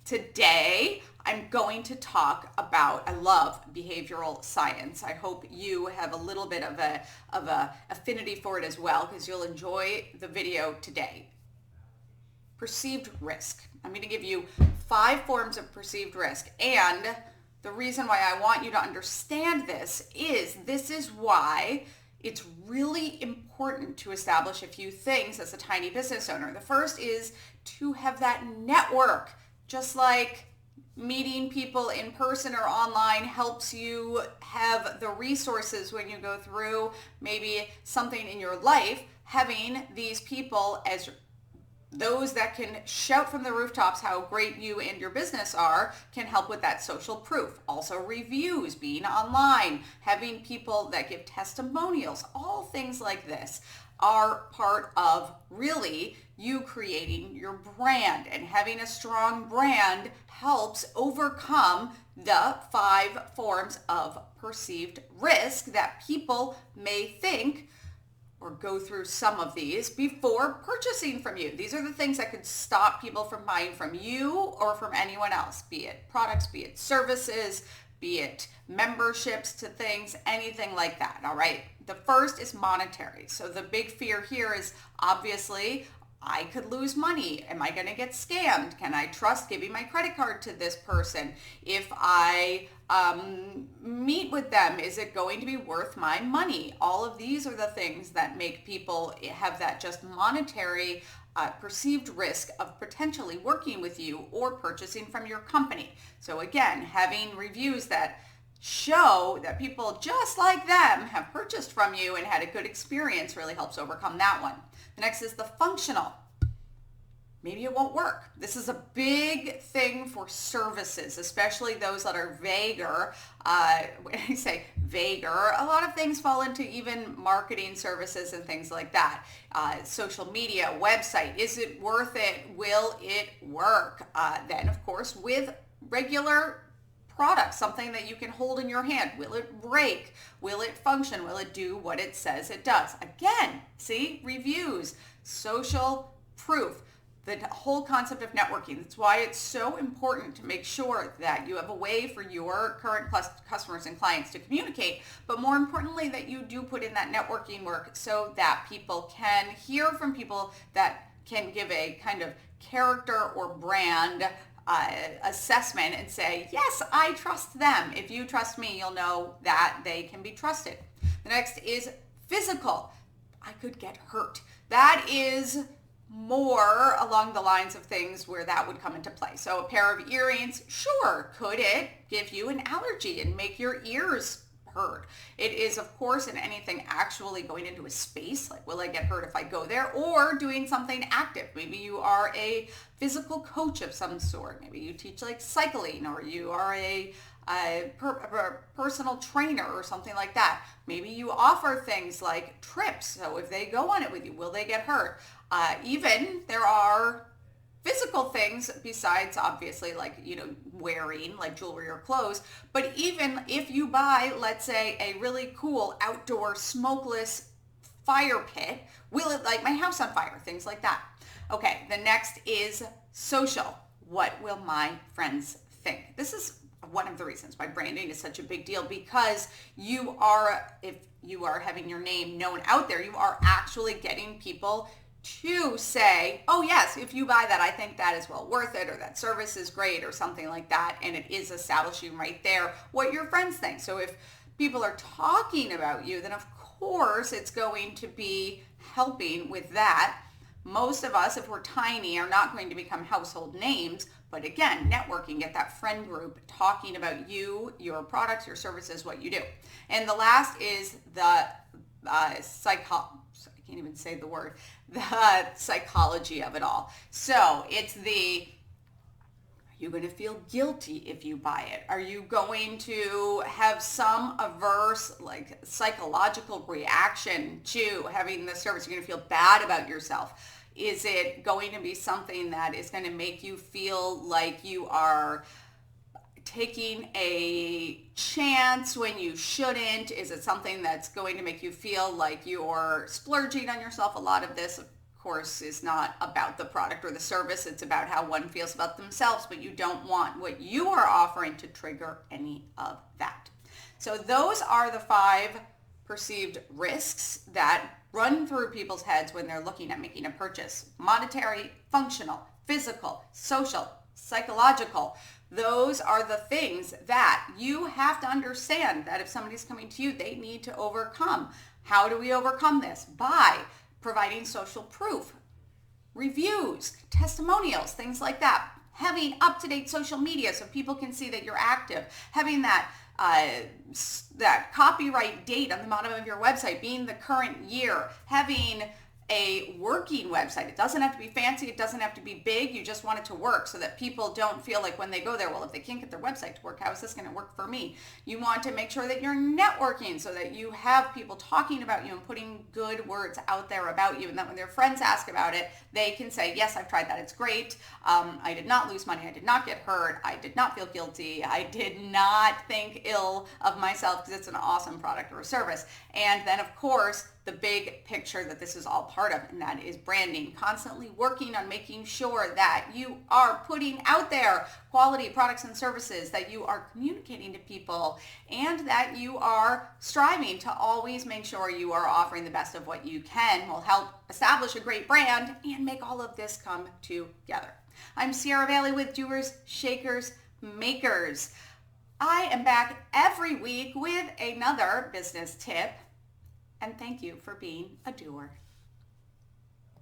Today, I'm going to talk about, I love behavioral science. I hope you have a little bit of a affinity for it as well, because you'll enjoy the video today. Perceived risk. I'm going to give you 5 forms of perceived risk. And the reason why I want you to understand this is why it's really important to establish a few things as a tiny business owner. The first is to have that network. Just like meeting people in person or online helps you have the resources when you go through maybe something in your life, having these people as those that can shout from the rooftops how great you and your business are can help with that social proof. Also reviews, being online, having people that give testimonials, all things like this are part of really you creating your brand, and having a strong brand helps overcome the 5 forms of perceived risk that people may think or go through some of these before purchasing from you. These are the things that could stop people from buying from you or from anyone else, be it products, be it services, be it memberships to things, anything like that, all right? The first is monetary. So the big fear here is obviously, I could lose money. Am I going to get scammed? Can I trust giving my credit card to this person? If I meet with them, is it going to be worth my money? All of these are the things that make people have that just monetary perceived risk of potentially working with you or purchasing from your company. So again, having reviews that show that people just like them have purchased from you and had a good experience really helps overcome that one. The next is the functional. Maybe it won't work. This is a big thing for services, especially those that are vaguer. When I say vaguer, a lot of things fall into even marketing services and things like that. Social media, website, is it worth it? Will it work? Then, of course, with regular product, something that you can hold in your hand. Will it break? Will it function? Will it do what it says it does? Again, see, reviews, social proof, the whole concept of networking. That's why it's so important to make sure that you have a way for your current customers and clients to communicate, but more importantly, that you do put in that networking work so that people can hear from people that can give a kind of character or brand assessment and say, yes, I trust them. If you trust me, you'll know that they can be trusted. The next is physical. I could get hurt. That is more along the lines of things where that would come into play. So a pair of earrings, sure, could it give you an allergy and make your ears hurt? It is, of course, in anything actually going into a space, like will I get hurt if I go there, or doing something active. Maybe you are a physical coach of some sort. Maybe you teach like cycling, or you are a personal trainer or something like that. Maybe you offer things like trips. So if they go on it with you, will they get hurt? Even there are physical things besides obviously like, wearing like jewelry or clothes. But even if you buy, let's say, a really cool outdoor smokeless fire pit, will it light my house on fire? Things like that. Okay, the next is social. What will my friends think? This is one of the reasons why branding is such a big deal, because if you are having your name known out there, you are actually getting people to say, oh yes, if you buy that, I think that is well worth it, or that service is great, or something like that. And it is establishing right there what your friends think. So if people are talking about you, then of course it's going to be helping with that. Most of us, if we're tiny, are not going to become household names. But again, networking, get that friend group talking about you, your products, your services, what you do. And the last is the I can't even say the word, the psychology of it all. So it's are you going to feel guilty if you buy it? Are you going to have some averse, like psychological reaction to having the service? You're going to feel bad about yourself. Is it going to be something that is going to make you feel like you are taking a chance when you shouldn't? Is it something that's going to make you feel like you're splurging on yourself? A lot of this, of course, is not about the product or the service. It's about how one feels about themselves, but you don't want what you are offering to trigger any of that. So those are the 5 perceived risks that run through people's heads when they're looking at making a purchase. Monetary, functional, physical, social, psychological. Those are the things that you have to understand that if somebody's coming to you, they need to overcome. How do we overcome this? By providing social proof, reviews, testimonials, things like that. Having up-to-date social media so people can see that you're active. Having that copyright date on the bottom of your website being the current year. Having a working website. It doesn't have to be fancy. It doesn't have to be big. You just want it to work so that people don't feel like when they go there, well, if they can't get their website to work, how is this going to work for me? You want to make sure that you're networking so that you have people talking about you and putting good words out there about you, and that when their friends ask about it, they can say, yes, I've tried that. It's great. I did not lose money. I did not get hurt. I did not feel guilty. I did not think ill of myself because it's an awesome product or a service. And then, of course, the big picture that this is all part of, and that is branding. Constantly working on making sure that you are putting out there quality products and services, that you are communicating to people, and that you are striving to always make sure you are offering the best of what you can will help establish a great brand and make all of this come together. I'm Sierra Bailey with Doers, Shakers, Makers. I am back every week with another business tip. And thank you for being a doer.